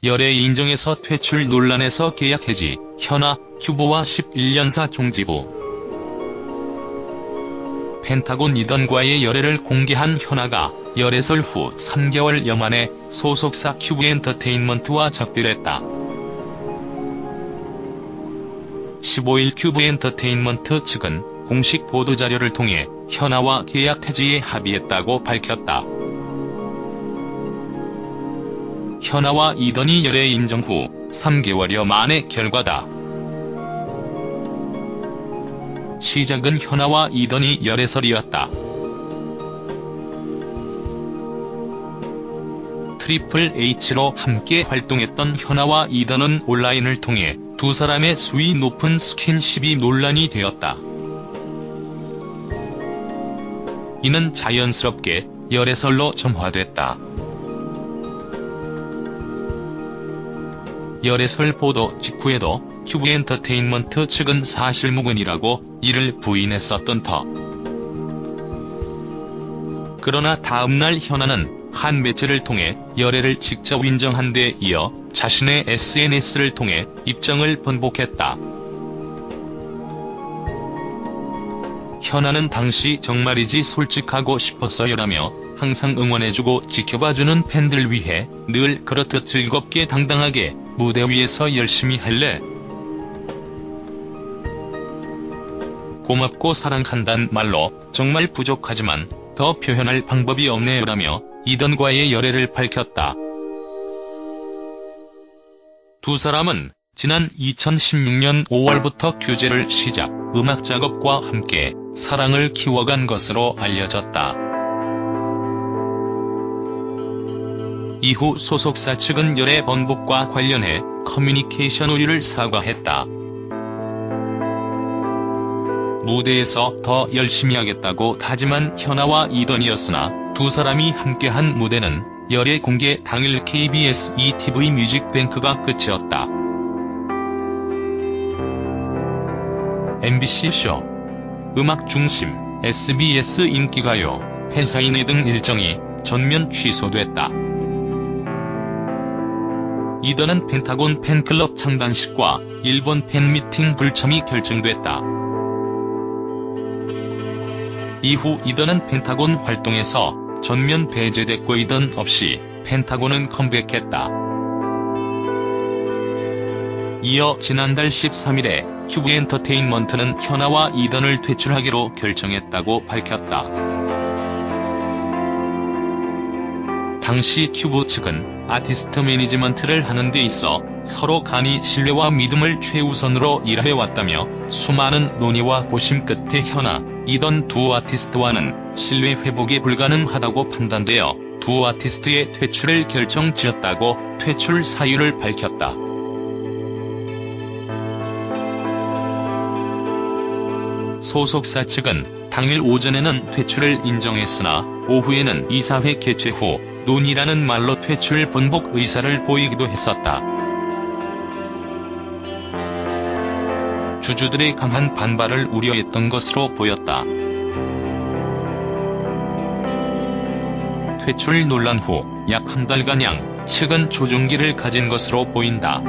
열애 인정에서 퇴출 논란에서 계약 해지, 현아, 큐브와 11년사 종지부. 펜타곤 이던과의 열애를 공개한 현아가 열애설 후 3개월여 만에 소속사 큐브엔터테인먼트와 작별했다. 15일 큐브엔터테인먼트 측은 공식 보도자료를 통해 현아와 계약 해지에 합의했다고 밝혔다. 현아와 이던이 열애 인정 후 3개월여 만의 결과다. 시작은 현아와 이던이 열애설이었다. 트리플 H로 함께 활동했던 현아와 이던은 온라인을 통해 두 사람의 수위 높은 스킨십이 논란이 되었다. 이는 자연스럽게 열애설로 점화됐다. 열애설 보도 직후에도 큐브엔터테인먼트 측은 사실무근이라고 이를 부인했었던 터. 그러나 다음날 현아는 한 매체를 통해 열애를 직접 인정한 데 이어 자신의 SNS를 통해 입장을 번복했다. 현아는 당시 정말이지 솔직하고 싶었어요라며 항상 응원해주고 지켜봐주는 팬들 위해 늘 그렇듯 즐겁게 당당하게 무대 위에서 열심히 할래. 고맙고 사랑한단 말로 정말 부족하지만 더 표현할 방법이 없네요라며 이던과의 열애를 밝혔다. 두 사람은 지난 2016년 5월부터 교제를 시작, 음악 작업과 함께 사랑을 키워간 것으로 알려졌다. 이후 소속사 측은 열애 번복과 관련해 커뮤니케이션 오류를 사과했다. 무대에서 더 열심히 하겠다고 다짐한 현아와 이던이었으나 두 사람이 함께한 무대는 열애 공개 당일 KBS ETV 뮤직뱅크가 끝이었다. MBC 쇼, 음악 중심, SBS 인기가요, 팬사인회 등 일정이 전면 취소됐다. 이던은 펜타곤 팬클럽 창단식과 일본 팬미팅 불참이 결정됐다. 이후 이던은 펜타곤 활동에서 전면 배제됐고 이던 없이 펜타곤은 컴백했다. 이어 지난달 13일에 큐브엔터테인먼트는 현아와 이던을 퇴출하기로 결정했다고 밝혔다. 당시 큐브 측은 아티스트 매니지먼트를 하는 데 있어 서로 간이 신뢰와 믿음을 최우선으로 일해왔다며 수많은 논의와 고심 끝에 현아, 이던 두 아티스트와는 신뢰 회복이 불가능하다고 판단되어 두 아티스트의 퇴출을 결정지었다고 퇴출 사유를 밝혔다. 소속사 측은 당일 오전에는 퇴출을 인정했으나 오후에는 이사회 개최 후 논의라는 말로 퇴출 번복 의사를 보이기도 했었다. 주주들의 강한 반발을 우려했던 것으로 보였다. 퇴출 논란 후 약 한 달가량 측은 조종기를 가진 것으로 보인다.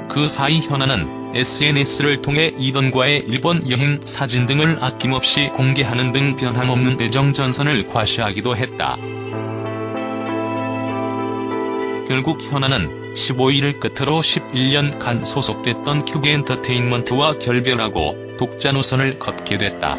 그 사이 현아는 SNS를 통해 이던과의 일본 여행 사진 등을 아낌없이 공개하는 등 변함없는 애정 전선을 과시하기도 했다. 결국 현아는 15일을 끝으로 11년간 소속됐던 큐브엔터테인먼트와 결별하고 독자 노선을 걷게 됐다.